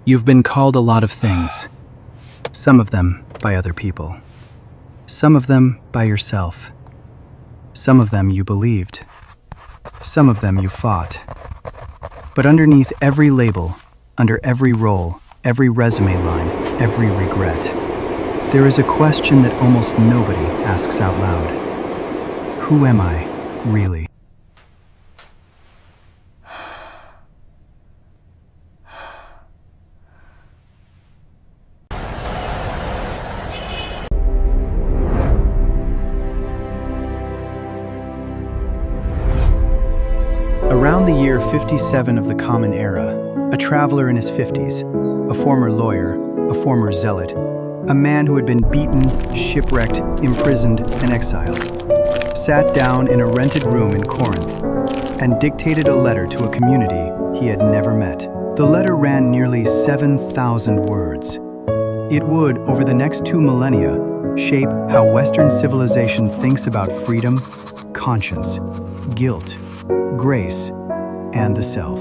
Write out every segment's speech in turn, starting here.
You've been called a lot of things, some of them by other people, some of them by yourself, some of them you believed, some of them you fought. But underneath every label, under every role, every resume line, every regret, there is a question that almost nobody asks out loud. Who am I, really? Around the year 57 of the Common Era, a traveler in his 50s, a former lawyer, a former zealot, a man who had been beaten, shipwrecked, imprisoned, and exiled, sat down in a rented room in Corinth and dictated a letter to a community he had never met. The letter ran nearly 7,000 words. It would, over the next 2 millennia, shape how Western civilization thinks about freedom, conscience, guilt, grace, and the self.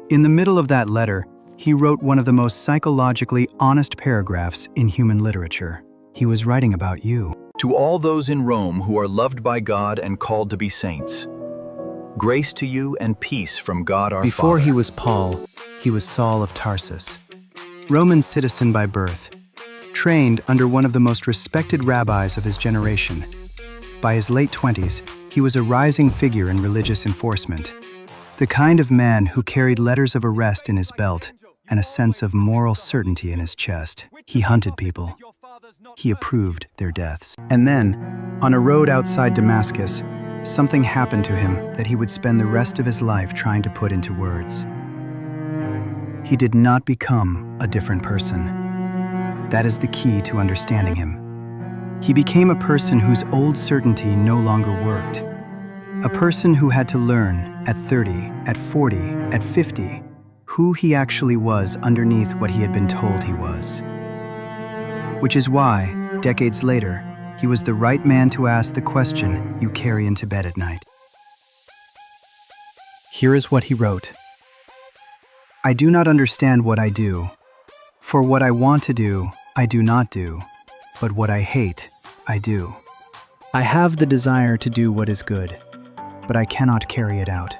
In the middle of that letter, he wrote one of the most psychologically honest paragraphs in human literature. He was writing about you. To all those in Rome who are loved by God and called to be saints, grace to you and peace from God our Before Father. he was Paul, he was Saul of Tarsus, Roman citizen by birth, trained under one of the most respected rabbis of his generation. By his late 20s, he was a rising figure in religious enforcement, the kind of man who carried letters of arrest in his belt and a sense of moral certainty in his chest. He hunted people. He approved their deaths. And then, on a road outside Damascus, something happened to him that he would spend the rest of his life trying to put into words. He did not become a different person. That is the key to understanding him. He became a person whose old certainty no longer worked. A person who had to learn at 30, at 40, at 50, who he actually was underneath what he had been told he was. Which is why, decades later, he was the right man to ask the question you carry into bed at night. Here is what he wrote. I do not understand what I do, for what I want to do, I do not do, but what I hate, I do. I have the desire to do what is good, but I cannot carry it out.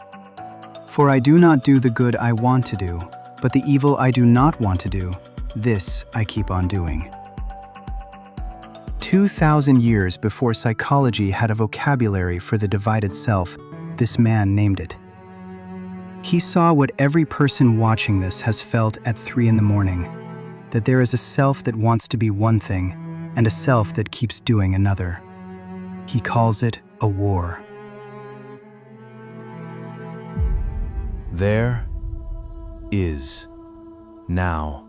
For I do not do the good I want to do, but the evil I do not want to do, this I keep on doing. 2,000 years before psychology had a vocabulary for the divided self, this man named it. He saw what every person watching this has felt at 3 in the morning, that there is a self that wants to be one thing and a self that keeps doing another. He calls it a war. There is now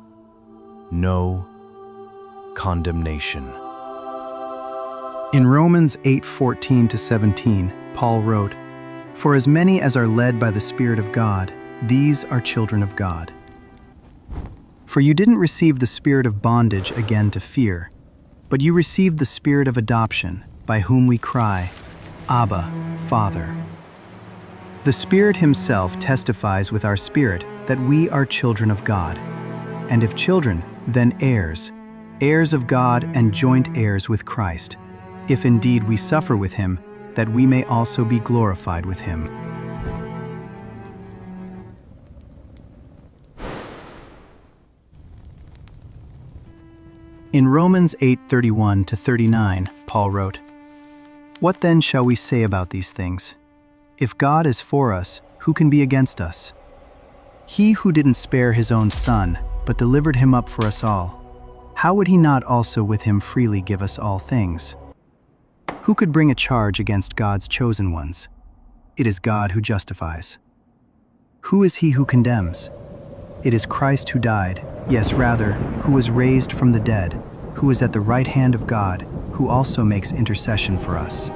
no condemnation. In Romans 8:14-17, Paul wrote, For as many as are led by the Spirit of God, these are children of God. For you didn't receive the spirit of bondage again to fear, but you received the spirit of adoption, by whom we cry, Abba, Father. The Spirit himself testifies with our spirit that we are children of God. And if children, then heirs, heirs of God and joint heirs with Christ, if indeed we suffer with him, that we may also be glorified with him. In Romans 8:31-39, Paul wrote, What then shall we say about these things? If God is for us, who can be against us? He who didn't spare his own Son, but delivered him up for us all, how would he not also with him freely give us all things? Who could bring a charge against God's chosen ones? It is God who justifies. Who is he who condemns? It is Christ who died, yes, rather, who was raised from the dead, who is at the right hand of God, who also makes intercession for us.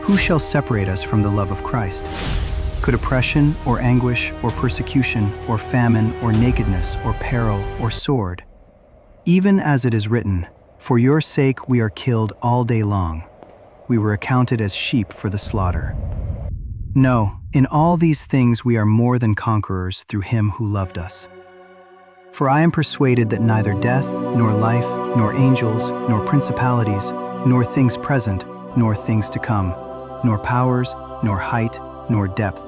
Who shall separate us from the love of Christ? Could oppression, or anguish, or persecution, or famine, or nakedness, or peril, or sword? Even as it is written, For your sake we are killed all day long. We were accounted as sheep for the slaughter. No, in all these things we are more than conquerors through him who loved us. For I am persuaded that neither death, nor life, nor angels, nor principalities, nor things present, nor things to come, nor powers, nor height, nor depth,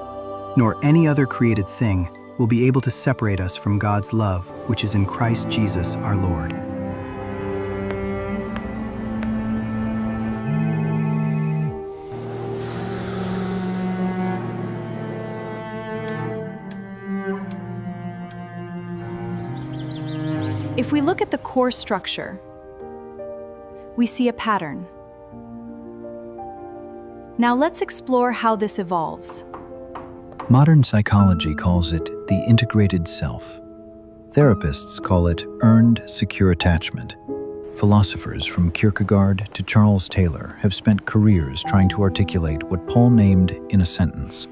nor any other created thing will be able to separate us from God's love, which is in Christ Jesus our Lord. If we look at the core structure, we see a pattern. Now let's explore how this evolves. Modern psychology calls it the integrated self. Therapists call it earned secure attachment. Philosophers from Kierkegaard to Charles Taylor have spent careers trying to articulate what Paul named in a sentence: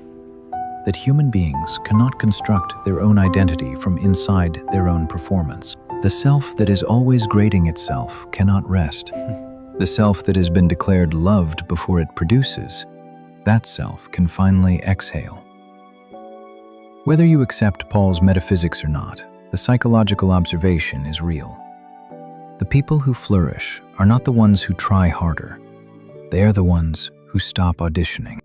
that human beings cannot construct their own identity from inside their own performance. The self that is always grading itself cannot rest. The self that has been declared loved before it produces, that self can finally exhale. Whether you accept Paul's metaphysics or not, the psychological observation is real. The people who flourish are not the ones who try harder. They are the ones who stop auditioning.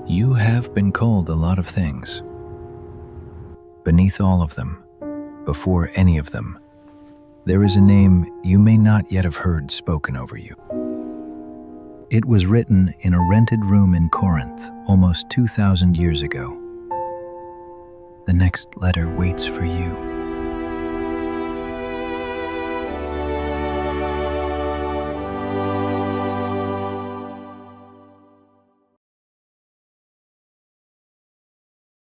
You have been called a lot of things. Beneath all of them, before any of them, there is a name you may not yet have heard spoken over you. It was written in a rented room in Corinth almost 2,000 years ago. The next letter waits for you.